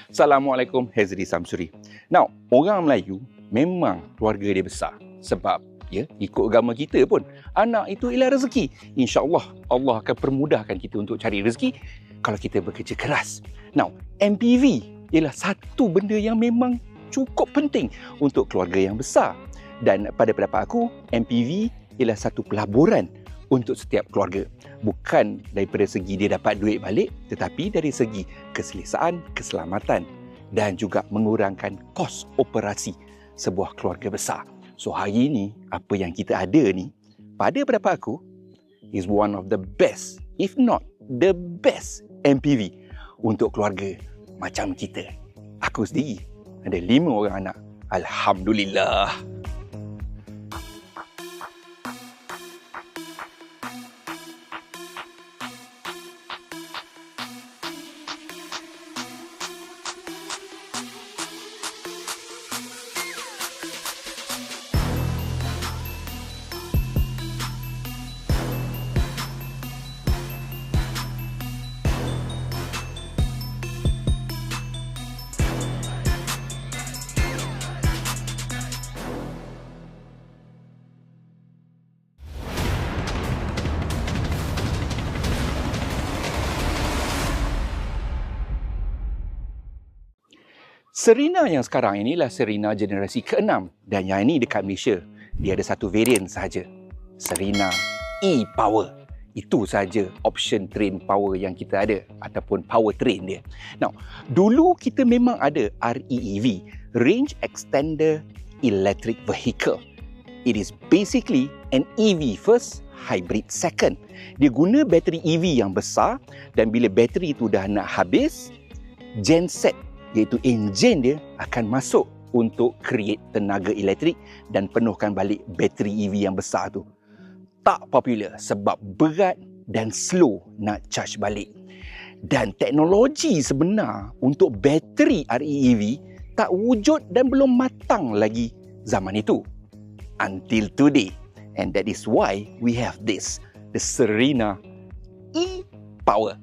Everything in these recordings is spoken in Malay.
Assalamualaikum, Hezri Samsuri. Now, orang Melayu memang keluarga dia besar. Sebab, ikut agama kita pun, anak itu ialah rezeki. InsyaAllah, Allah akan permudahkan kita untuk cari rezeki kalau kita bekerja keras. Now, MPV ialah satu benda yang memang cukup penting untuk keluarga yang besar. Dan pada pendapat aku, MPV ialah satu pelaburan untuk setiap keluarga. Bukan daripada segi dia dapat duit balik, tetapi dari segi keselesaan, keselamatan dan juga mengurangkan kos operasi sebuah keluarga besar. So hari ini, apa yang kita ada ni, pada pendapat aku, is one of the best, if not the best MPV untuk keluarga macam kita. Aku sendiri ada 5 orang anak. Alhamdulillah. Serena yang sekarang inilah Serena generasi ke-6 dan yang ini dekat Malaysia. Dia ada satu variant sahaja. Serena e-Power. Itu sahaja option train power yang kita ada ataupun power train dia. Now, dulu kita memang ada REEV, Range Extender Electric Vehicle. It is basically an EV first, hybrid second. Dia guna bateri EV yang besar dan bila bateri itu dah nak habis, genset iaitu enjin dia akan masuk untuk create tenaga elektrik dan penuhkan balik bateri EV yang besar tu. Tak popular sebab berat dan slow nak charge balik. Dan teknologi sebenar untuk bateri REEV tak wujud dan belum matang lagi zaman itu. Until today. And that is why we have this, the Serena e-Power.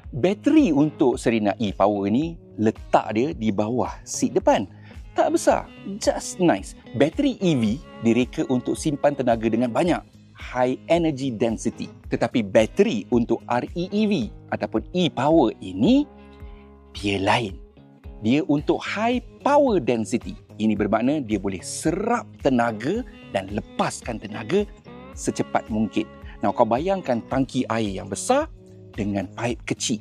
Bateri untuk Serena e-Power ni letak dia di bawah seat depan. Tak besar, just nice. Bateri EV direka untuk simpan tenaga dengan banyak, high energy density. Tetapi bateri untuk REEV ataupun e-Power ini, dia lain. Dia untuk high power density. Ini bermakna dia boleh serap tenaga dan lepaskan tenaga secepat mungkin. Nah, kau bayangkan tangki air yang besar dengan paip kecil.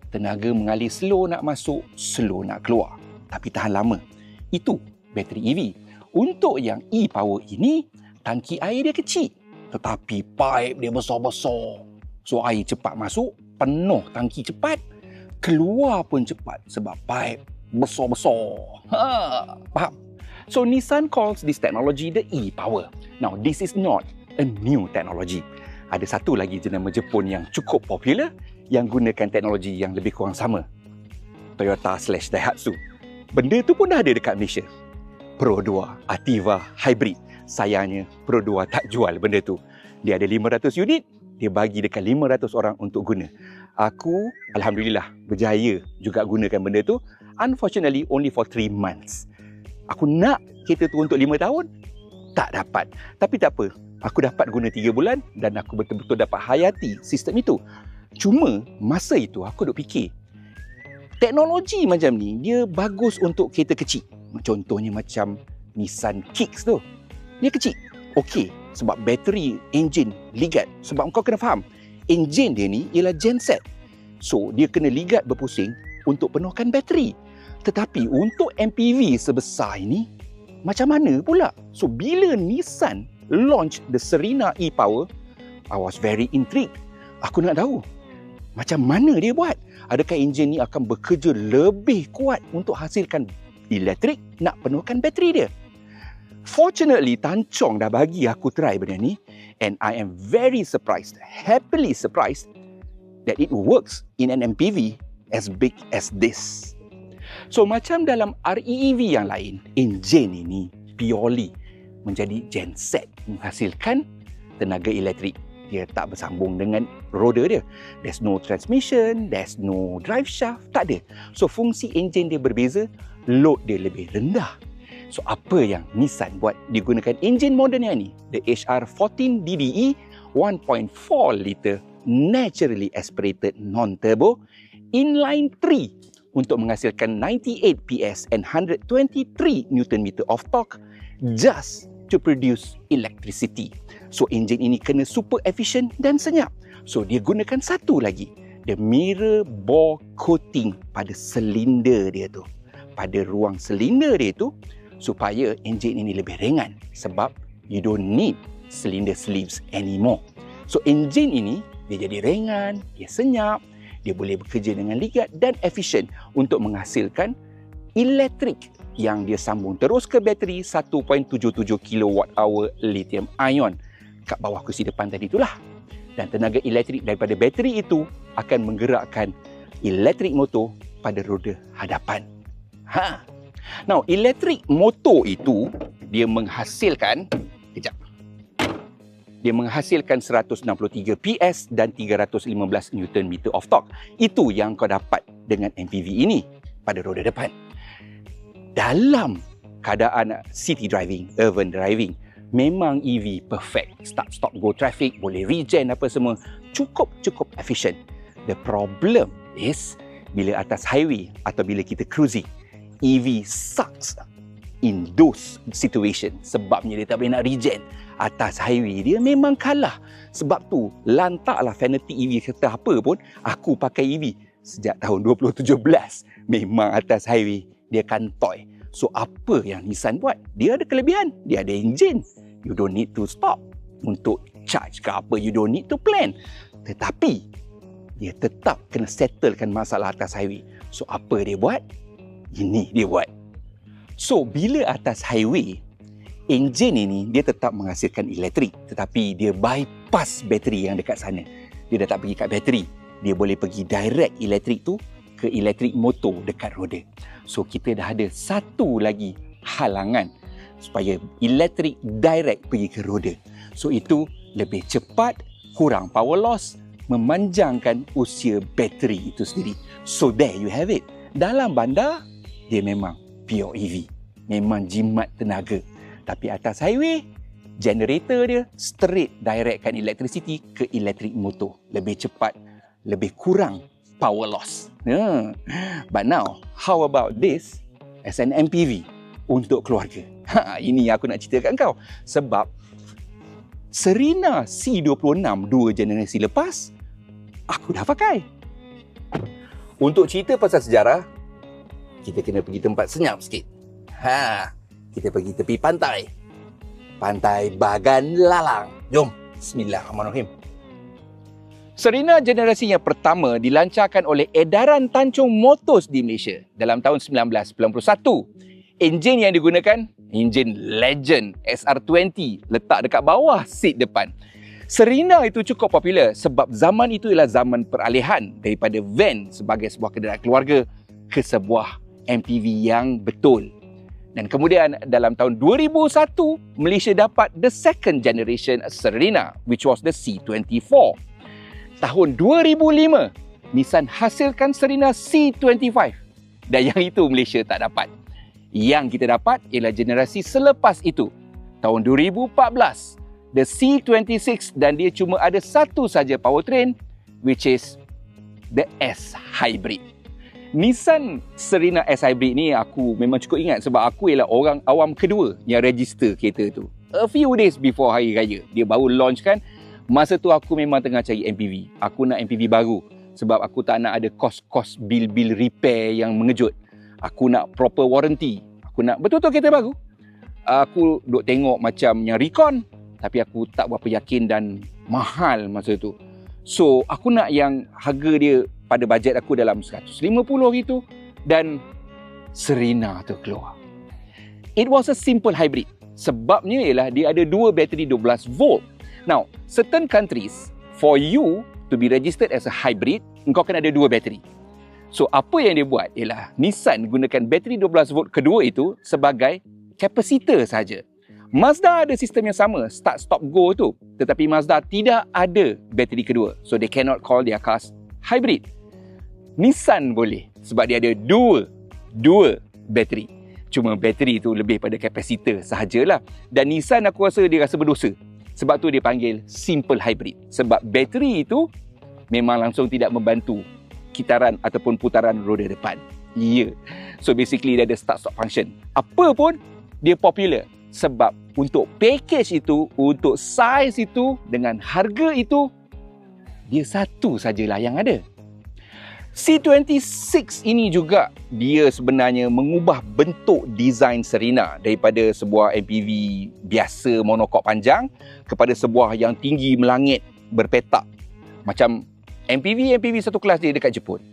Tenaga mengalir slow nak masuk, slow nak keluar. Tapi tahan lama. Itu bateri EV. Untuk yang e-Power ini, tangki air dia kecil. Tetapi paip dia besar-besar. So air cepat masuk, penuh tangki cepat. Keluar pun cepat sebab paip besar-besar. Faham? So Nissan calls this technology the e-Power. Now this is not a new technology. Ada satu lagi jenama Jepun yang cukup popular yang gunakan teknologi yang lebih kurang sama. Toyota/Daihatsu. Benda tu pun dah ada dekat Malaysia. Pro 2 Ativa Hybrid. Sayangnya Pro 2 tak jual benda tu. Dia ada 500 unit, dia bagi dekat 500 orang untuk guna. Aku alhamdulillah berjaya juga gunakan benda tu. Unfortunately only for 3 months. Aku nak kereta tu untuk 5 tahun, tak dapat. Tapi tak apa, aku dapat guna 3 bulan dan aku betul-betul dapat hayati sistem itu. Cuma masa itu aku duk fikir, teknologi macam ni dia bagus untuk kereta kecil. Contohnya macam Nissan Kicks tu. Dia kecil. Okey, sebab bateri enjin ligat. Sebab kau kena faham, enjin dia ni ialah genset. So dia kena ligat berpusing untuk penuhkan bateri. Tetapi untuk MPV sebesar ini, macam mana pula? So bila Nissan launch the Serena e-Power, I was very intrigued. Aku nak tahu macam mana dia buat. Adakah enjin ni akan bekerja lebih kuat untuk hasilkan elektrik nak penuhkan bateri dia? Fortunately, Tan Chong dah bagi aku try benda ni and I am very surprised, happily surprised that it works in an MPV as big as this. So macam dalam REEV yang lain, enjin ini purely menjadi genset menghasilkan tenaga elektrik. dia tak bersambung dengan roda dia. There's no transmission, there's no drive shaft, tak ada. So fungsi enjin dia berbeza, load dia lebih rendah. So apa yang Nissan buat? Dia gunakan enjin moden yang ni, the HR14 DDE 1.4 liter naturally aspirated non-turbo inline 3 untuk menghasilkan 98 PS and 123 Nm of torque just to produce electricity. So enjin ini kena super efficient dan senyap. So dia gunakan satu lagi, the mirror bore coating pada silinder dia tu, pada ruang silinder dia tu, supaya enjin ini lebih ringan sebab you don't need cylinder sleeves anymore. So enjin ini dia jadi ringan, dia senyap, dia boleh bekerja dengan ligat dan efisien untuk menghasilkan elektrik yang dia sambung terus ke bateri 1.77 kWh lithium ion kat bawah kursi depan tadi itulah. Dan tenaga elektrik daripada bateri itu akan menggerakkan elektrik motor pada roda hadapan. Now, elektrik motor itu dia menghasilkan dia menghasilkan 163 PS dan 315 Nm of torque. Itu yang kau dapat dengan MPV ini pada roda depan. Dalam keadaan city driving, urban driving, memang EV perfect. Start, stop, go traffic, boleh regen apa semua. Cukup efisien. The problem is bila atas highway atau bila kita cruising, EV sucks in those situation. Sebabnya dia tak boleh nak regen. Atas highway dia memang kalah. Sebab tu lantaklah fanatik EV kata apa pun, aku pakai EV sejak tahun 2017. Memang atas highway dia kantoi. So apa yang Nissan buat? Dia ada kelebihan. Dia ada enjin. You don't need to stop untuk charge ke apa. You don't need to plan. Tetapi dia tetap kena settlekan masalah atas highway. So apa dia buat? Ini dia buat. So bila atas highway, enjin ini dia tetap menghasilkan elektrik, tetapi dia bypass bateri yang dekat sana. Dia dah tak pergi kat bateri. Dia boleh pergi direct elektrik tu ke elektrik motor dekat roda. So kita dah ada satu lagi halangan supaya elektrik direct pergi ke roda. So itu lebih cepat, kurang power loss, memanjangkan usia bateri itu sendiri. So there you have it. Dalam bandar, dia memang pure EV. Memang jimat tenaga. Tapi atas highway, generator dia straight directkan electricity ke elektrik motor. Lebih cepat, lebih kurang power loss. But now, how about this as an MPV untuk keluarga? Ini aku nak ceritakan kau. Sebab Serena C26 2 generasi lepas, aku dah pakai. Untuk cerita pasal sejarah, kita kena pergi tempat senyap sikit. Kita pergi tepi pantai. Pantai Bagan Lalang. Jom. Bismillahirrahmanirrahim. Serena generasi yang pertama dilancarkan oleh Edaran Tanjung Motors di Malaysia dalam tahun 1991. Enjin yang digunakan, enjin legend SR20 letak dekat bawah seat depan. Serena itu cukup popular sebab zaman itu ialah zaman peralihan daripada van sebagai sebuah kenderaan keluarga ke sebuah MPV yang betul. Dan kemudian dalam tahun 2001, Malaysia dapat the second generation Serena, which was the C24. Tahun 2005, Nissan hasilkan Serena C25. Dan yang itu Malaysia tak dapat. Yang kita dapat ialah generasi selepas itu. Tahun 2014, the C26 dan dia cuma ada satu saja powertrain, which is the S Hybrid. Nissan Serena S Hybrid ni aku memang cukup ingat sebab aku ialah orang awam kedua yang register kereta tu. A few days before Hari Raya, dia baru launch kan. Masa tu aku memang tengah cari MPV. Aku nak MPV baru sebab aku tak nak ada kos-kos bil-bil repair yang mengejut. Aku nak proper warranty. Aku nak betul-betul kereta baru. Aku duk tengok macam yang Recon, tapi aku tak berapa yakin dan mahal masa tu. So, aku nak yang harga dia pada bajet aku dalam 150 gitu dan Serena tu keluar. It was a simple hybrid. Sebabnya ialah dia ada dua bateri 12 volt. Now, certain countries, for you to be registered as a hybrid, engkau kena ada dua bateri. So, apa yang dia buat ialah Nissan gunakan bateri 12 volt kedua itu sebagai kapasitor saja. Mazda ada sistem yang sama, start stop go tu. Tetapi Mazda tidak ada bateri kedua. So they cannot call their cars hybrid. Nissan boleh sebab dia ada dua bateri. Cuma bateri tu lebih pada kapasitor sahajalah. Dan Nissan aku rasa dia rasa berdosa. Sebab tu dia panggil simple hybrid. Sebab bateri itu memang langsung tidak membantu kitaran ataupun putaran roda depan. Ya. So basically dia ada start stop function. Apa pun dia popular. Sebab untuk package itu, untuk size itu, dengan harga itu, dia satu sajalah yang ada. C26 ini juga dia sebenarnya mengubah bentuk desain Serena daripada sebuah MPV biasa monokok panjang kepada sebuah yang tinggi melangit berpetak. Macam MPV satu kelas dia dekat Jepun.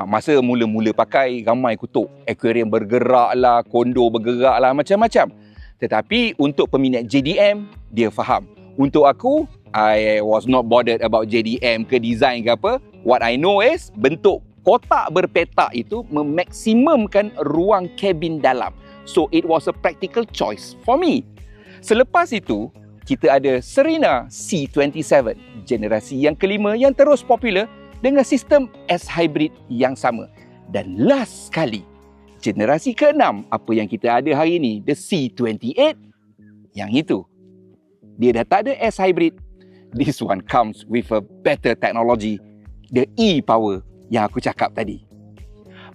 Masa mula-mula pakai, ramai kutuk. Aquarium bergerak lah, kondo bergerak lah, macam-macam. Tetapi untuk peminat JDM, dia faham. Untuk aku, I was not bothered about JDM ke design ke apa. What I know is bentuk kotak berpetak itu memaksimumkan ruang kabin dalam. So it was a practical choice for me. Selepas itu, kita ada Serena C27, generasi yang kelima yang terus popular dengan sistem S-Hybrid yang sama. Dan last sekali, generasi ke-6 apa yang kita ada hari ini, the C28, yang itu. Dia dah tak ada S-Hybrid. This one comes with a better technology, the e-power yang aku cakap tadi.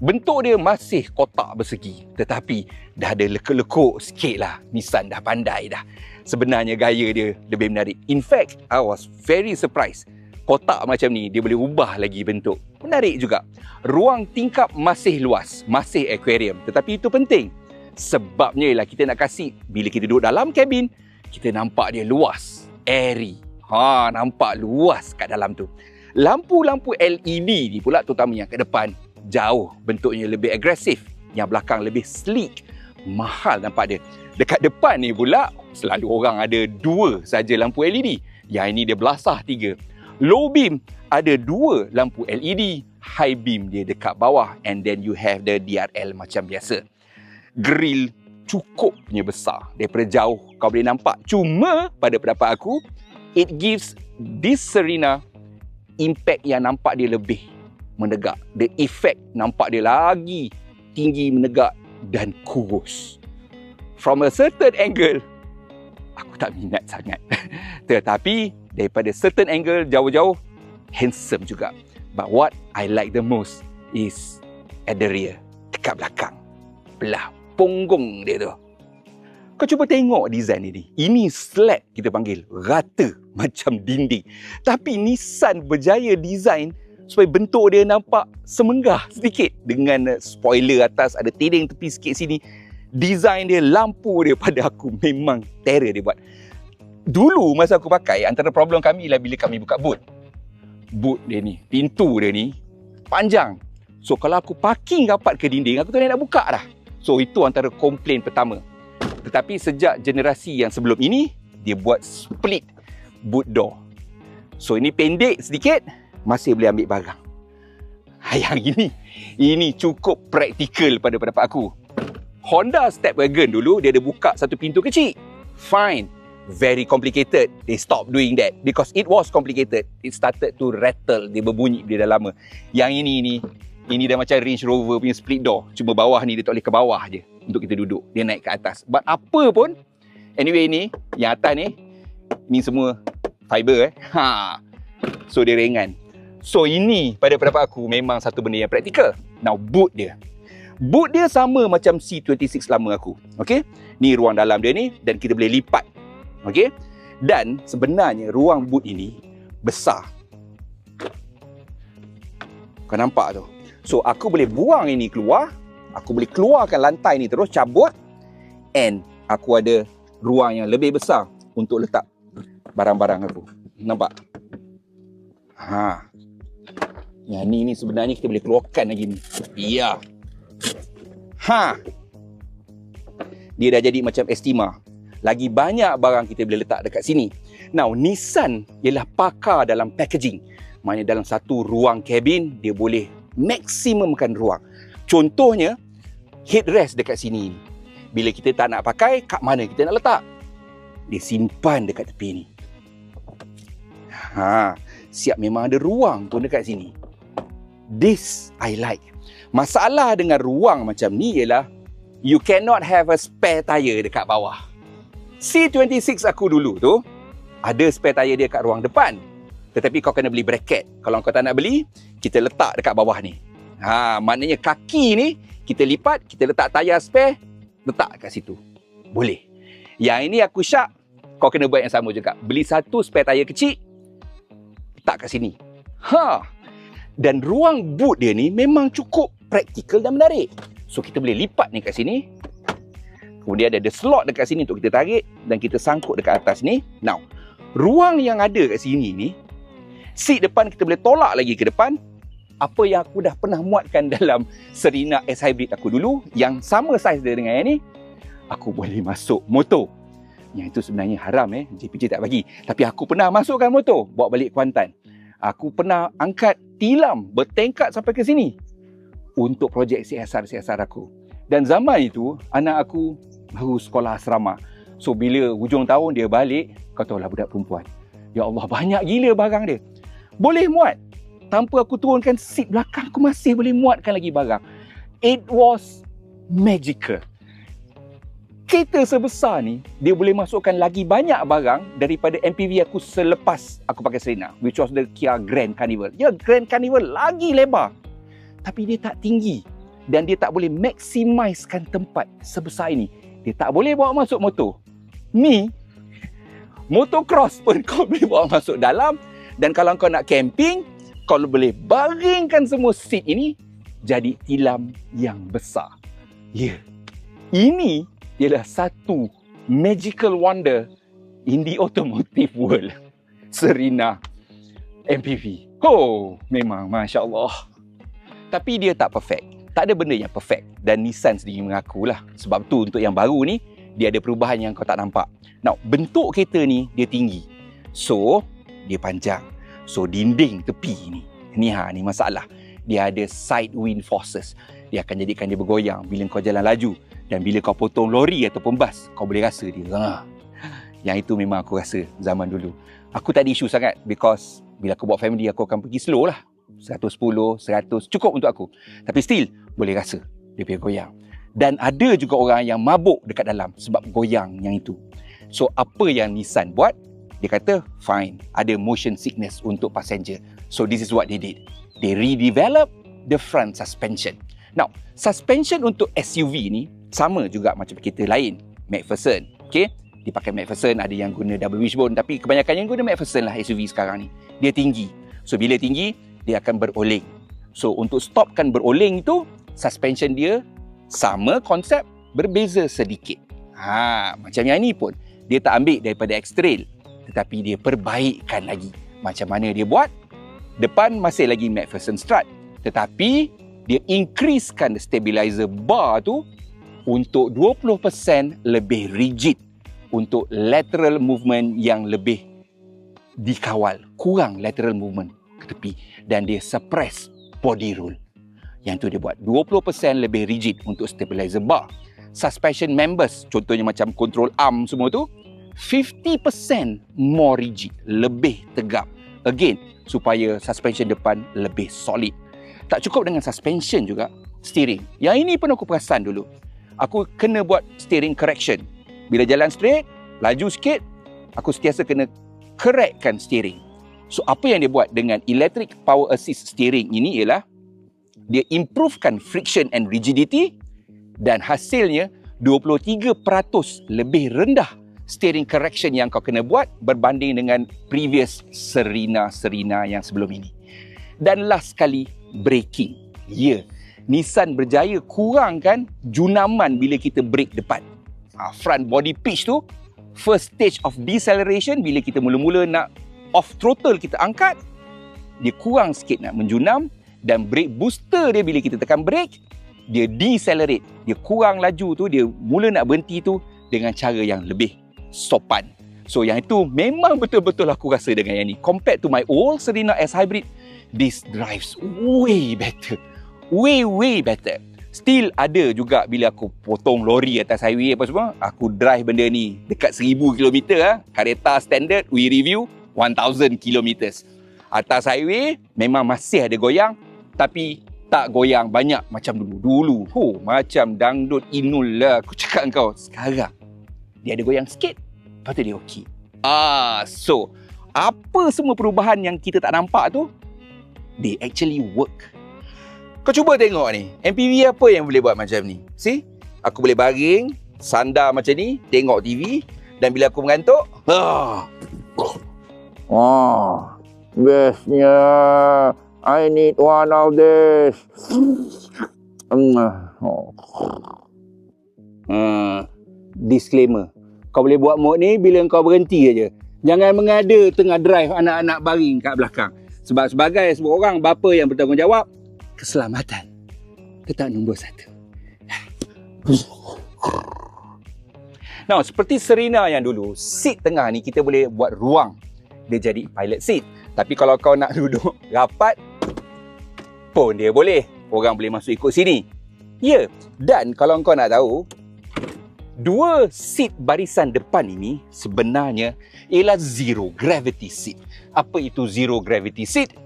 Bentuk dia masih kotak bersegi, tetapi dah ada lekuk-lekuk sikit lah. Nissan dah pandai dah. Sebenarnya gaya dia lebih menarik. In fact, I was very surprised. Kotak macam ni, dia boleh ubah lagi bentuk. Menarik juga. Ruang tingkap masih luas, masih aquarium. Tetapi itu penting. Sebabnya ialah kita nak kasih, bila kita duduk dalam kabin, kita nampak dia luas, airy. Nampak luas kat dalam tu. Lampu-lampu LED ni pula, terutama yang kat depan, jauh bentuknya lebih agresif. Yang belakang lebih sleek. Mahal nampak dia. Dekat depan ni pula, selalu orang ada 2 saja lampu LED. Yang ini dia belasah 3. Low beam ada 2 lampu LED. High beam dia dekat bawah. And then you have the DRL macam biasa. Grill cukup punya besar. Daripada jauh kau boleh nampak. Cuma pada pendapat aku, it gives this Serena impact yang nampak dia lebih menegak. The effect nampak dia lagi tinggi, menegak dan kurus. From a certain angle, aku tak minat sangat. Tetapi daripada certain angle, jauh-jauh, handsome juga. But what I like the most is at the rear, dekat belakang. Belah punggung dia tu. Kau cuba tengok design ini. Ini flat kita panggil. Rata macam dinding. Tapi Nissan berjaya design supaya bentuk dia nampak semenggah sedikit. Dengan spoiler atas, ada tedeng tepi sikit sini. Design dia, lampu dia pada aku memang terror dia buat. Dulu masa aku pakai, antara problem kami ialah bila kami buka boot. Boot dia ni, pintu dia ni panjang. So kalau aku parking rapat ke dinding, aku tak nak buka dah. So itu antara komplain pertama. Tetapi sejak generasi yang sebelum ini, dia buat split boot door. So ini pendek sedikit, masih boleh ambil barang. Yang ini cukup praktikal pada pendapat aku. Honda Stepwagon dulu, dia ada buka satu pintu kecil. Fine. Very complicated. They stopped doing that because it was complicated. It started to rattle. Dia berbunyi dia dah lama. Yang ini dah macam Range Rover punya split door. Cuma bawah ni dia tak boleh ke bawah je untuk kita duduk. Dia naik ke atas. But apa pun, anyway ni, yang atas ni semua fiber So dia ringan. So ini pada pendapat aku memang satu benda yang praktikal. Now boot dia. Boot dia sama macam C26 lama aku. Okay? Ni ruang dalam dia ni dan kita boleh lipat. Okay? Dan sebenarnya ruang boot ini besar. Kau nampak tu? So aku boleh buang ini keluar. Aku boleh keluarkan lantai ni terus, cabut. And aku ada ruang yang lebih besar untuk letak barang-barang aku. Nampak? Yang ni sebenarnya kita boleh keluarkan lagi ni. Ya. Dia dah jadi macam Estima. Lagi banyak barang kita boleh letak dekat sini. Now, Nissan ialah pakar dalam packaging. Maknanya dalam satu ruang kabin, dia boleh maksimumkan ruang. Contohnya, headrest dekat sini. Bila kita tak nak pakai, kat mana kita nak letak? dia simpan dekat tepi ni. Siap memang ada ruang pun dekat sini. This I like. Masalah dengan ruang macam ni ialah you cannot have a spare tire dekat bawah. C26 aku dulu tu ada spare tire dia kat ruang depan. Tetapi kau kena beli bracket. Kalau kau tak nak beli, kita letak dekat bawah ni. Maknanya kaki ni kita lipat, kita letak tayar spare, letak kat situ. Boleh. Yang ini aku syak, kau kena buat yang sama juga. Beli satu spare tayar kecil, letak kat sini. Dan ruang boot dia ni memang cukup praktikal dan menarik. So kita boleh lipat ni kat sini. Kemudian ada slot dekat sini untuk kita tarik dan kita sangkut dekat atas ni. Now, ruang yang ada kat sini ni, seat depan kita boleh tolak lagi ke depan. Apa yang aku dah pernah muatkan dalam Serena S Hybrid aku dulu, yang sama saiz dia dengan yang ni, aku boleh masuk motor. Yang itu sebenarnya haram JPJ tak bagi. Tapi aku pernah masukkan motor, bawa balik Kuantan. Aku pernah angkat tilam bertingkat sampai ke sini untuk projek CSR aku. Dan zaman itu, anak aku baru sekolah asrama. So, bila hujung tahun dia balik, kau tahulah budak perempuan. Ya Allah, banyak gila barang dia. Boleh muat. Tanpa aku turunkan seat belakang, aku masih boleh muatkan lagi barang. It was magical. Kereta sebesar ni, dia boleh masukkan lagi banyak barang daripada MPV aku selepas aku pakai Serena, which was the Kia Grand Carnival. Ya, Grand Carnival lagi lebar. Tapi dia tak tinggi dan dia tak boleh maksimizekan tempat sebesar ini. Dia tak boleh bawa masuk motor. Ni, motocross pun kau boleh bawa masuk dalam. Dan kalau kau nak camping, kau boleh baringkan semua seat ini jadi tilam yang besar. Ya, ini ialah satu magical wonder in the automotive world. Serena MPV. Memang Masya Allah. Tapi dia tak perfect. Tak ada benda yang perfect. Dan Nissan sendiri mengakulah. Sebab tu untuk yang baru ni, dia ada perubahan yang kau tak nampak. Now, bentuk kereta ni, dia tinggi. So, dia panjang. So, dinding tepi ni. Ni masalah. Dia ada side wind forces. Dia akan jadikan dia bergoyang bila kau jalan laju. Dan bila kau potong lori ataupun bas, kau boleh rasa dia. Yang itu memang aku rasa zaman dulu. Aku tak ada isu sangat because bila aku bawa family, aku akan pergi slow lah. 110, 100, cukup untuk aku. Tapi still, boleh rasa dia punya goyang. Dan ada juga orang yang mabuk dekat dalam sebab goyang yang itu. So, apa yang Nissan buat? Dia kata, fine, ada motion sickness untuk passenger. So, this is what they did. They redevelop the front suspension. Now, suspension untuk SUV ni sama juga macam kereta lain. McPherson, okay? Dia pakai McPherson, ada yang guna double wishbone, tapi kebanyakan yang guna McPherson lah SUV sekarang ni. Dia tinggi. So, bila tinggi, dia akan beroleng. So, untuk stopkan beroleng itu, suspension dia sama konsep, berbeza sedikit. Macam yang ni pun, dia tak ambil daripada X-Trail, tetapi dia perbaikkan lagi. Macam mana dia buat? Depan masih lagi McPherson strut, tetapi dia increasekan stabilizer bar tu untuk 20% lebih rigid, untuk lateral movement yang lebih dikawal, kurang lateral movement ke tepi, dan dia suppress body roll. Yang tu dia buat 20% lebih rigid untuk stabilizer bar. Suspension members, contohnya macam control arm semua tu, 50% more rigid, lebih tegap. Again, supaya suspension depan lebih solid. Tak cukup dengan suspension juga, steering. Yang ini pun aku perasan dulu. Aku kena buat steering correction. Bila jalan straight, laju sikit, aku sentiasa kena correctkan steering. So, apa yang dia buat dengan electric power assist steering ini ialah dia improvekan friction and rigidity dan hasilnya 23% lebih rendah steering correction yang kau kena buat berbanding dengan previous Serena yang sebelum ini. Dan last sekali, braking. Ya, Nissan berjaya kurangkan junaman bila kita brake depan. Front body pitch tu, first stage of deceleration, bila kita mula-mula nak off throttle kita angkat, dia kurang sikit nak menjunam, dan brake booster dia bila kita tekan brake, dia decelerate. Dia kurang laju tu, dia mula nak berhenti tu dengan cara yang lebih sopan. So yang itu memang betul-betul aku rasa dengan yang ni. Compared to my old Serena S Hybrid, this drives way better. Way better. Still ada juga bila aku potong lori atas highway apa semua, aku drive benda ni dekat 1000 km lah. Kereta standard, we review 1000 km. Atas highway memang masih ada goyang, tapi tak goyang banyak macam dulu. Macam dangdut inul lah aku cakap kau. Sekarang dia ada goyang sikit, lepas tu dia okey. So apa semua perubahan yang kita tak nampak tu, they actually work. Kau cuba tengok ni, MPV apa yang boleh buat macam ni? See? Aku boleh baring, sandar macam ni, tengok TV, dan bila aku mengantuk, bestnya. I need one of this. Disclaimer. Kau boleh buat mod ni bila kau berhenti aja. Jangan mengada tengah drive anak-anak baring kat belakang. Sebab sebagai sebuah orang bapa yang bertanggungjawab, keselamatan tetap nombor 1. Now, seperti Serena yang dulu, seat tengah ni kita boleh buat ruang. Dia jadi pilot seat. Tapi kalau kau nak duduk rapat pun dia boleh. Orang boleh masuk ikut sini. Ya, dan kalau kau nak tahu, dua seat barisan depan ini sebenarnya ialah zero gravity seat. Apa itu zero gravity seat?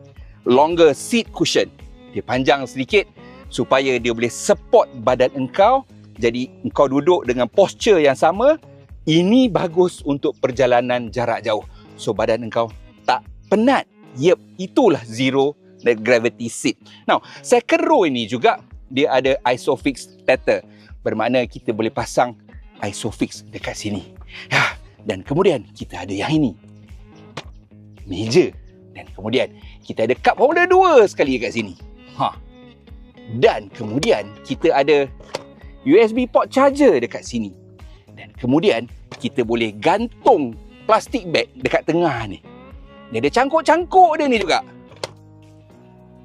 Longer seat cushion. Dia panjang sedikit supaya dia boleh support badan engkau. Jadi engkau duduk dengan posture yang sama. Ini bagus untuk perjalanan jarak jauh. So badan engkau tak penat. Yep, itulah zero gravity seat. Now, second row ini juga dia ada ISOFIX tether. Bermakna kita boleh pasang ISOFIX dekat sini. Dan kemudian kita ada yang ini. Meja. Dan kemudian kita ada cup holder 2 sekali dekat sini. Dan kemudian kita ada USB port charger dekat sini. Dan kemudian kita boleh gantung plastik bag dekat tengah ni. Dia ada cangkuk-cangkuk dia ni juga.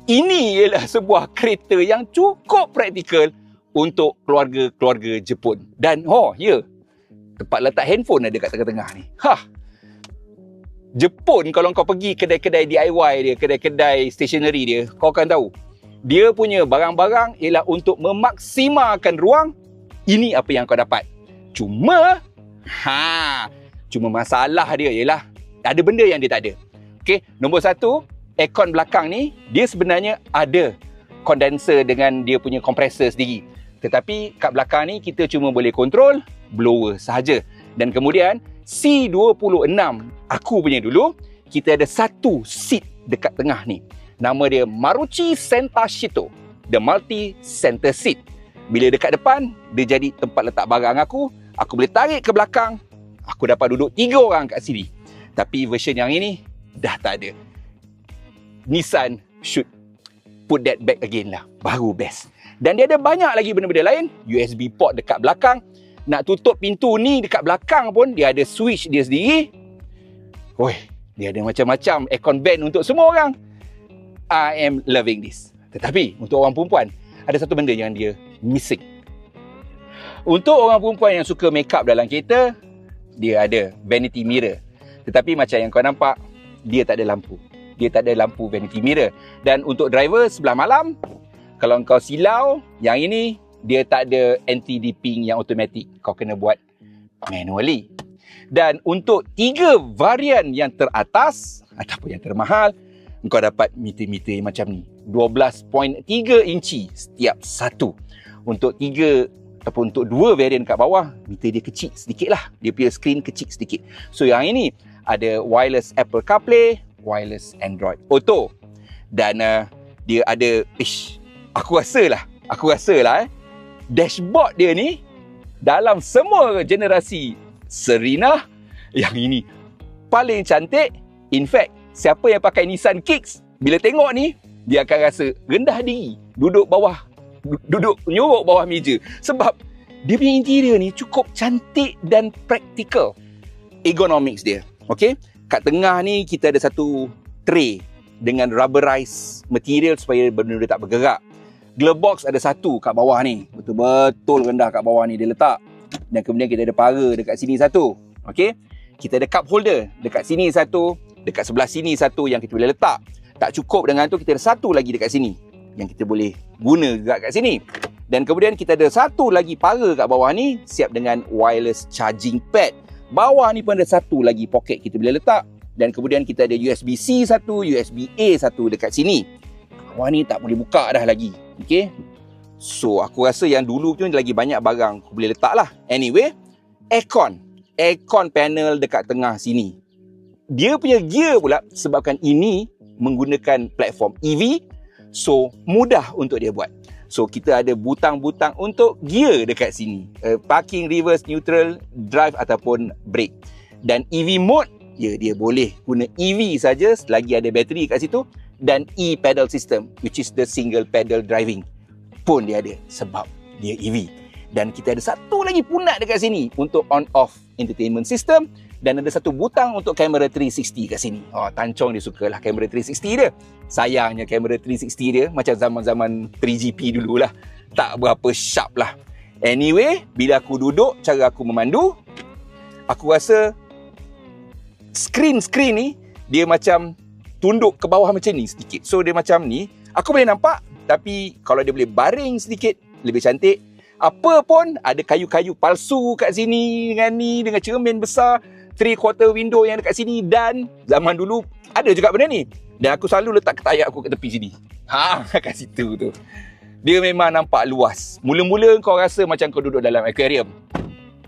Ini ialah sebuah kereta yang cukup praktikal untuk keluarga-keluarga Jepun. Dan tempat letak handphone ada kat tengah-tengah ni. Jepun kalau kau pergi kedai-kedai DIY dia, kedai-kedai stationery dia, kau akan tahu. Dia punya barang-barang ialah untuk memaksimalkan ruang. Ini apa yang kau dapat. Cuma masalah dia ialah ada benda yang dia tak ada. Okey, nombor 1, aircon belakang ni dia sebenarnya ada kondenser dengan dia punya kompresor sendiri. Tetapi kat belakang ni kita cuma boleh kontrol blower sahaja. Dan kemudian C26 aku punya dulu, kita ada satu seat dekat tengah ni. Nama dia Marucci Sentashito, the multi center seat. Bila dekat depan, dia jadi tempat letak barang aku boleh tarik ke belakang, aku dapat duduk 3 orang kat sini. Tapi version yang ini dah tak ada. Nissan should put that back again lah. Baru best. Dan dia ada banyak lagi benda-benda lain. USB port dekat belakang. Nak tutup pintu ni dekat belakang pun dia ada switch dia sendiri. Dia ada macam-macam aircon vent untuk semua orang. I am loving this. Tetapi untuk orang perempuan, ada satu benda yang dia missing. Untuk orang perempuan yang suka make up dalam kereta, dia ada vanity mirror. Tetapi macam yang kau nampak, dia tak ada lampu. Dia tak ada lampu vanity mirror. Dan untuk driver sebelah malam, kalau kau silau, yang ini dia tak ada anti-dipping yang automatic. Kau kena buat manually. Dan untuk 3 varian yang teratas ataupun yang termahal, kau dapat meter-meter macam ni. 12.3 inci setiap satu. Untuk 3 ataupun untuk 2 varian kat bawah, meter dia kecil sedikit lah. Dia punya screen kecil sedikit. So yang ini ada wireless Apple CarPlay, wireless Android Auto. Dan dia ada, aku rasa lah dashboard dia ni dalam semua generasi Serena, yang ini paling cantik. In fact, siapa yang pakai Nissan Kicks, bila tengok ni, dia akan rasa rendah diri, duduk nyuruk bawah meja. Sebab dia punya interior ni cukup cantik dan praktikal. Ergonomics dia, okey? Kat tengah ni kita ada satu tray dengan rubberized material supaya benda-benda tak bergerak. Glove box ada satu kat bawah ni. Betul-betul rendah kat bawah ni dia letak. Dan kemudian kita ada para dekat sini satu. Okey? Kita ada cup holder dekat sini satu, dekat sebelah sini satu yang kita boleh letak. Tak cukup dengan tu, kita ada satu lagi dekat sini yang kita boleh guna juga kat sini. Dan kemudian kita ada satu lagi para kat bawah ni, siap dengan wireless charging pad. Bawah ni pun ada satu lagi poket kita boleh letak. Dan kemudian kita ada USB-C satu, USB-A satu dekat sini. Bawah ni tak boleh buka dah lagi. Okay. So, aku rasa yang dulu tu lagi banyak barang aku boleh letak lah. Anyway, aircon panel dekat tengah sini. Dia punya gear pula, sebabkan ini menggunakan platform EV, so mudah untuk dia buat. So kita ada butang-butang untuk gear dekat sini. Parking, reverse, neutral, drive ataupun brake. Dan EV mode, ya dia boleh guna EV saja selagi ada bateri kat situ. Dan e-pedal system, which is the single pedal driving, pun dia ada sebab dia EV. Dan kita ada satu lagi punat dekat sini untuk on-off entertainment system. Dan ada satu butang untuk kamera 360 kat sini. Oh, Tancong dia sukalah kamera 360 dia. Sayangnya kamera 360 dia macam zaman-zaman 3GP dululah. Tak berapa sharp lah. Anyway, bila aku duduk, cara aku memandu, aku rasa screen ni, dia macam tunduk ke bawah macam ni sedikit. So, dia macam ni. Aku boleh nampak, tapi kalau dia boleh baring sedikit, lebih cantik. Apa pun, ada kayu-kayu palsu kat sini dengan cermin besar. 3/4 window yang dekat sini, dan zaman dulu ada juga benda ni. Dan aku selalu letak ketayak aku kat tepi sini. Kat situ tu. Dia memang nampak luas. Mula-mula kau rasa macam kau duduk dalam aquarium.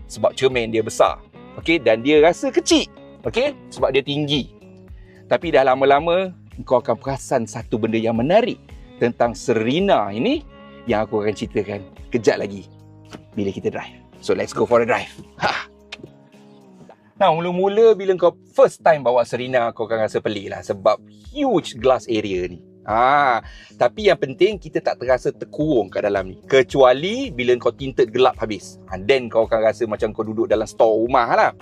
Sebab cermin dia besar. Okey, dan dia rasa kecil. Okey, sebab dia tinggi. Tapi dah lama-lama kau akan perasan satu benda yang menarik tentang Serena ini yang aku akan ceritakan kejap lagi bila kita drive. So let's go for a drive. Nah, mula-mula bila kau first time bawa Serena, kau akan rasa pelik lah sebab huge glass area ni. Tapi yang penting kita tak terasa terkurung kat dalam ni. Kecuali bila kau tinted gelap habis. Then kau akan rasa macam kau duduk dalam store rumah lah.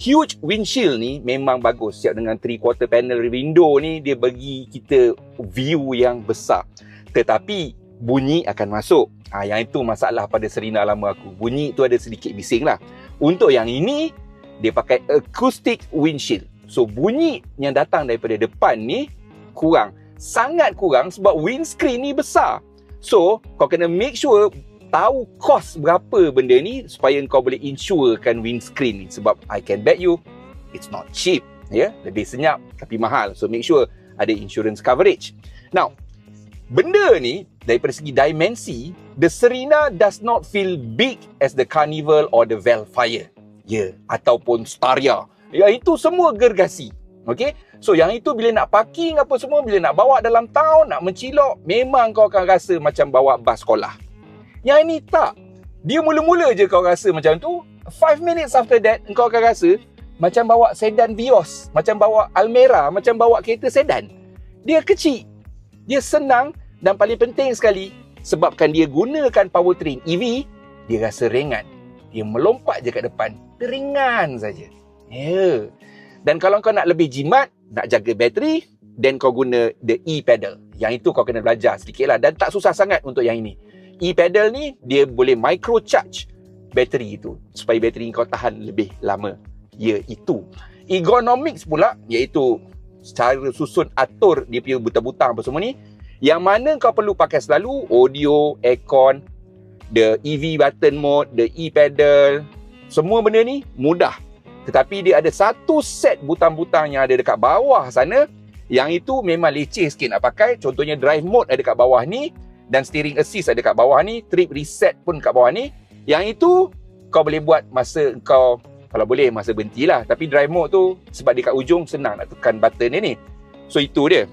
Huge windshield ni memang bagus. Siap dengan 3/4 panel window ni, dia bagi kita view yang besar. Tetapi bunyi akan masuk. Yang itu masalah pada Serena lama aku. Bunyi tu ada sedikit bising lah. Untuk yang ini, dia pakai acoustic windshield. So bunyi yang datang daripada depan ni kurang. Sangat kurang sebab windscreen ni besar. So kau kena make sure tahu cost berapa benda ni supaya kau boleh insurekan windscreen ni. Sebab I can bet you it's not cheap. Lebih senyap tapi mahal. So make sure ada insurance coverage. Now, benda ni daripada segi dimensi, the Serena does not feel big as the Carnival or the Vellfire. Ataupun Staria. Itu semua gergasi. Okay? So yang itu bila nak parking apa semua, bila nak bawa dalam town, nak mencilok, memang kau akan rasa macam bawa bas sekolah. Yang ini tak. Dia mula-mula je kau rasa macam tu, 5 minutes after that kau akan rasa macam bawa sedan Vios, macam bawa Almera, macam bawa kereta sedan. Dia kecil, dia senang, dan paling penting sekali, sebabkan dia gunakan powertrain EV, dia rasa ringan. Dia melompat je kat depan, dia ringan saja. Dan kalau kau nak lebih jimat, nak jaga bateri, then kau guna the e-pedal. Yang itu kau kena belajar sedikit lah. Dan tak susah sangat untuk yang ini. E-pedal ni, dia boleh micro-charge bateri itu, supaya bateri kau tahan lebih lama. Itu. Ergonomics pula, iaitu cara susun atur dia punya butang-butang apa semua ni, yang mana kau perlu pakai selalu audio, aircon, the EV button mode, the e-pedal, semua benda ni mudah. Tetapi dia ada satu set butang-butang yang ada dekat bawah sana, yang itu memang leceh sikit nak pakai. Contohnya drive mode ada dekat bawah ni, dan steering assist ada dekat bawah ni, trip reset pun dekat bawah ni. Yang itu kau boleh buat masa kau, kalau boleh masa berhenti lah. Tapi drive mode tu sebab dekat ujung senang nak tekan button ni. So itu dia.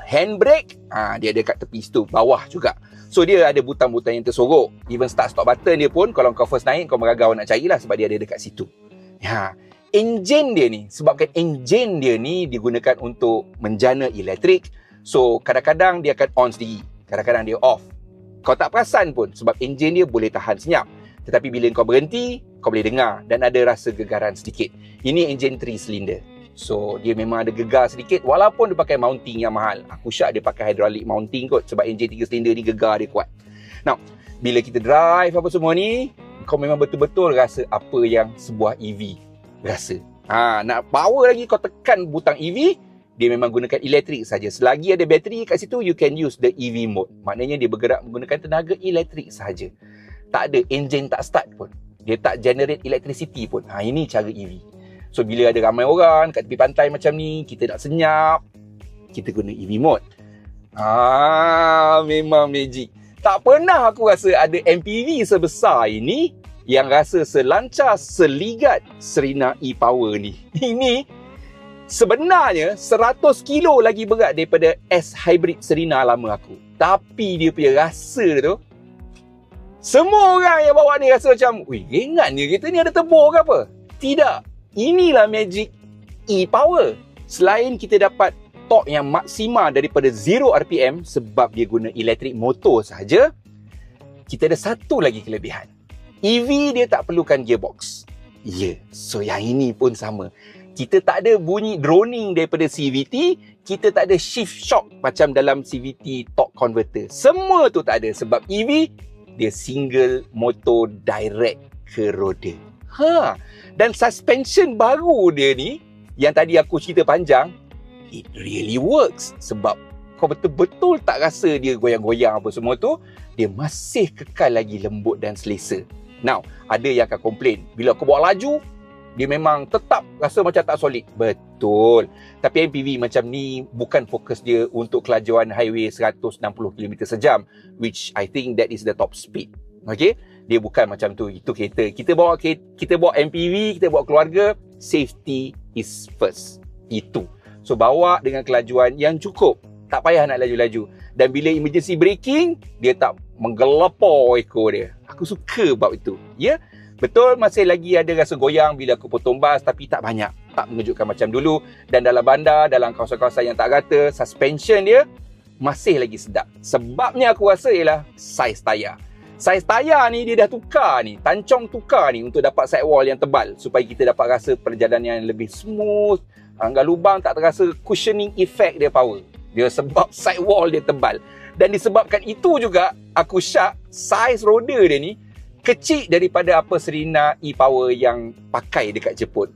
Handbrake, dia ada kat tepi situ, bawah juga. So dia ada butang-butang yang tersorok. Even start stop button dia pun, kalau kau first naik, kau meragau nak carilah sebab dia ada dekat situ. Enjin dia ni, sebabkan enjin dia ni digunakan untuk menjana elektrik. So kadang-kadang dia akan on sendiri, kadang-kadang dia off. Kau tak perasan pun sebab enjin dia boleh tahan senyap. Tetapi bila kau berhenti, kau boleh dengar dan ada rasa gegaran sedikit. Ini enjin 3 cylinder. So dia memang ada gegar sedikit walaupun dia pakai mounting yang mahal. Aku syak dia pakai hydraulic mounting kot sebab enjin 3 silinder ni gegar dia kuat. Now, bila kita drive apa semua ni, kau memang betul-betul rasa apa yang sebuah EV rasa. Nak power lagi, kau tekan butang EV, dia memang gunakan elektrik saja. Selagi ada bateri kat situ, you can use the EV mode. Maknanya dia bergerak menggunakan tenaga elektrik saja. Tak ada enjin tak start pun. Dia tak generate electricity pun. Ini cara EV. So bila ada ramai orang kat tepi pantai macam ni, kita nak senyap, kita guna EV mode. Memang magic. Tak pernah aku rasa ada MPV sebesar ini yang rasa selancar, seligat Serena e-Power ni. Ini sebenarnya 100 kilo lagi berat daripada S Hybrid Serena lama aku. Tapi dia punya rasa tu, semua orang yang bawa ni rasa macam, ringan je kereta ni, ada tebur ke apa? Tidak. Inilah magic e-Power. Selain kita dapat torque yang maksima daripada 0 RPM sebab dia guna elektrik motor sahaja, kita ada satu lagi kelebihan. EV dia tak perlukan gearbox. So yang ini pun sama. Kita tak ada bunyi droning daripada CVT, kita tak ada shift shock macam dalam CVT torque converter. Semua tu tak ada sebab EV dia single motor direct ke roda. Dan suspension baru dia ni, yang tadi aku cerita panjang, it really works. Sebab kau betul-betul tak rasa dia goyang-goyang apa semua tu. Dia masih kekal lagi lembut dan selesa. Now, ada yang akan komplain, bila aku bawa laju, dia memang tetap rasa macam tak solid. Betul. Tapi MPV macam ni bukan fokus dia untuk kelajuan highway 160 km sejam, which I think that is the top speed. Okay? Dia bukan macam tu. Itu kereta. Kita bawa MPV, kita bawa keluarga, safety is first. Itu. So bawa dengan kelajuan yang cukup. Tak payah nak laju-laju. Dan bila emergency braking, dia tak menggelepar ekor dia. Aku suka bab itu. Ya? Betul masih lagi ada rasa goyang bila aku potong bas, tapi tak banyak. Tak mengejutkan macam dulu. Dan dalam bandar, dalam kawasan-kawasan yang tak rata, suspension dia masih lagi sedap. Sebabnya aku rasa ialah saiz tayar. Saiz tayar ni dia dah tukar ni. Tancong tukar ni untuk dapat sidewall yang tebal. Supaya kita dapat rasa perjalanan yang lebih smooth. Anggar lubang tak terasa cushioning effect dia power. Dia sebab sidewall dia tebal. Dan disebabkan itu juga aku syak saiz roda dia ni kecil daripada apa Serena e-Power yang pakai dekat Jepun.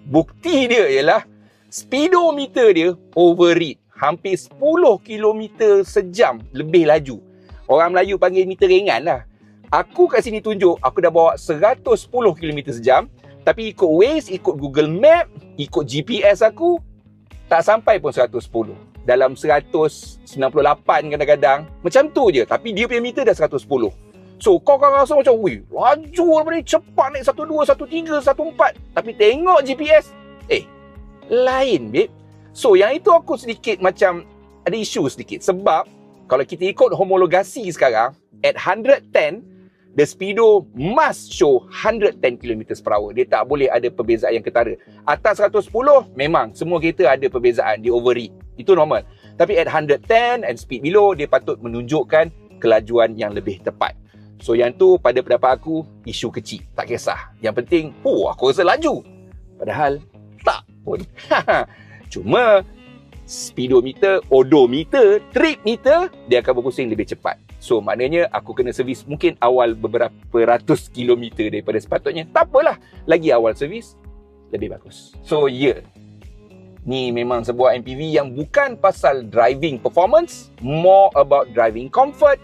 Bukti dia ialah speedometer dia overread. Hampir 10 km sejam lebih laju. Orang Melayu panggil meter ringan lah. Aku kat sini tunjuk aku dah bawa 110 km sejam. Tapi ikut Waze, ikut Google Map, ikut GPS aku, tak sampai pun 110. Dalam 198 kadang-kadang. Macam tu je. Tapi dia punya meter dah 110. So, kau akan rasa macam, laju daripada ni, cepat naik 12, 13, 14. Tapi tengok GPS, lain, babe. So, yang itu aku sedikit macam ada isu sedikit. Sebab, kalau kita ikut homologasi sekarang, at 110, the speedo must show 110 km per hour. Dia tak boleh ada perbezaan yang ketara. Atas 110, memang semua kereta ada perbezaan. Dia overread. Itu normal. Tapi at 110 and speed below, dia patut menunjukkan kelajuan yang lebih tepat. So yang tu pada pendapat aku, isu kecil. Tak kisah. Yang penting, aku rasa laju. Padahal, tak pun. Cuma, speedometer, odometer, trip meter, dia akan berpusing lebih cepat. So maknanya aku kena servis mungkin awal beberapa ratus kilometer daripada sepatutnya. Tak apalah, lagi awal servis lebih bagus. So ni memang sebuah MPV yang bukan pasal driving performance, more about driving comfort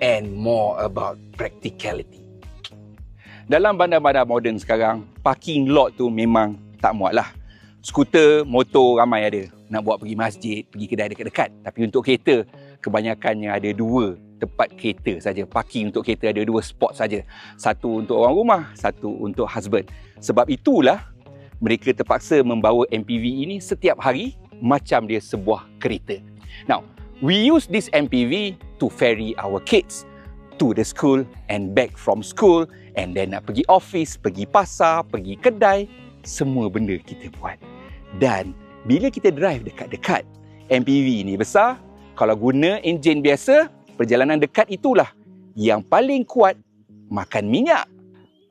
and more about practicality. Dalam bandar-bandar moden sekarang, parking lot tu memang tak muat lah. Skuter, motor ramai ada. Nak buat pergi masjid, pergi kedai dekat-dekat. Tapi untuk kereta, kebanyakannya ada 2 tempat kereta saja. Parking untuk kereta ada 2 spot saja. Satu untuk orang rumah, satu untuk husband. Sebab itulah mereka terpaksa membawa MPV ini setiap hari macam dia sebuah kereta. Now, we use this MPV to ferry our kids to the school and back from school, and then nak pergi office, pergi pasar, pergi kedai, semua benda kita buat. Dan bila kita drive dekat-dekat, MPV ni besar, kalau guna enjin biasa, perjalanan dekat itulah yang paling kuat makan minyak.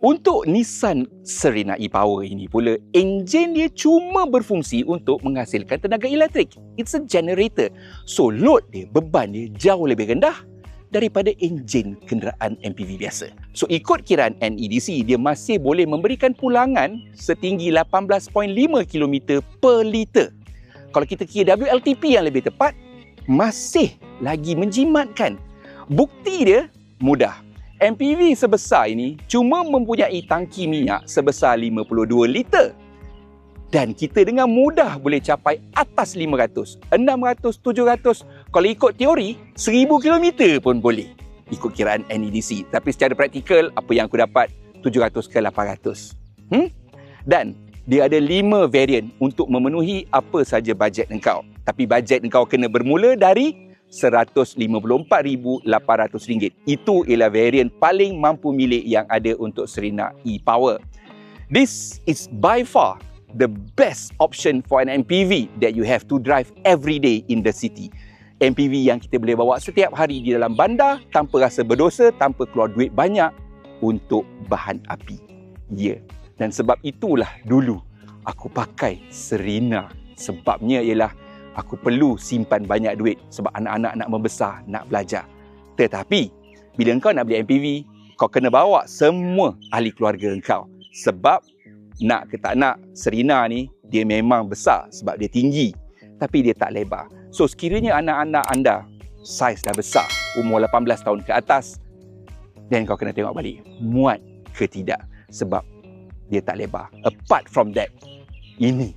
Untuk Nissan Serena e-Power ini pula, enjin dia cuma berfungsi untuk menghasilkan tenaga elektrik. It's a generator. So load dia, beban dia jauh lebih rendah daripada enjin kenderaan MPV biasa. So ikut kiraan NEDC, dia masih boleh memberikan pulangan setinggi 18.5 km per liter. Kalau kita kira WLTP yang lebih tepat, masih lagi menjimatkan. Bukti dia mudah. MPV sebesar ini cuma mempunyai tangki minyak sebesar 52 liter. Dan kita dengan mudah boleh capai atas 500, 600, 700. Kalau ikut teori, 1000 km pun boleh. Ikut kiraan NEDC. Tapi secara praktikal, apa yang aku dapat, 700 ke 800. Dan dia ada 5 varian untuk memenuhi apa saja bajet engkau. Tapi bajet engkau kena bermula dari RM154,800. Itu ialah varian paling mampu milik yang ada untuk Serena e-Power. This is by far the best option for an MPV that you have to drive every day in the city. MPV yang kita boleh bawa setiap hari di dalam bandar tanpa rasa berdosa, tanpa keluar duit banyak untuk bahan api. Ya, dan sebab itulah dulu aku pakai Serena. Sebabnya ialah aku perlu simpan banyak duit sebab anak-anak nak membesar, nak belajar. Tetapi bila kau nak beli MPV, kau kena bawa semua ahli keluarga kau. Sebab nak ke tak nak, Serena ni dia memang besar sebab dia tinggi, tapi dia tak lebar. So sekiranya anak-anak anda saiz dah besar, umur 18 tahun ke atas, dan kau kena tengok balik muat ke tidak sebab dia tak lebar. Apart from that, ini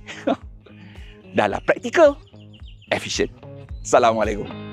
dah lah practical, efficient. Assalamualaikum.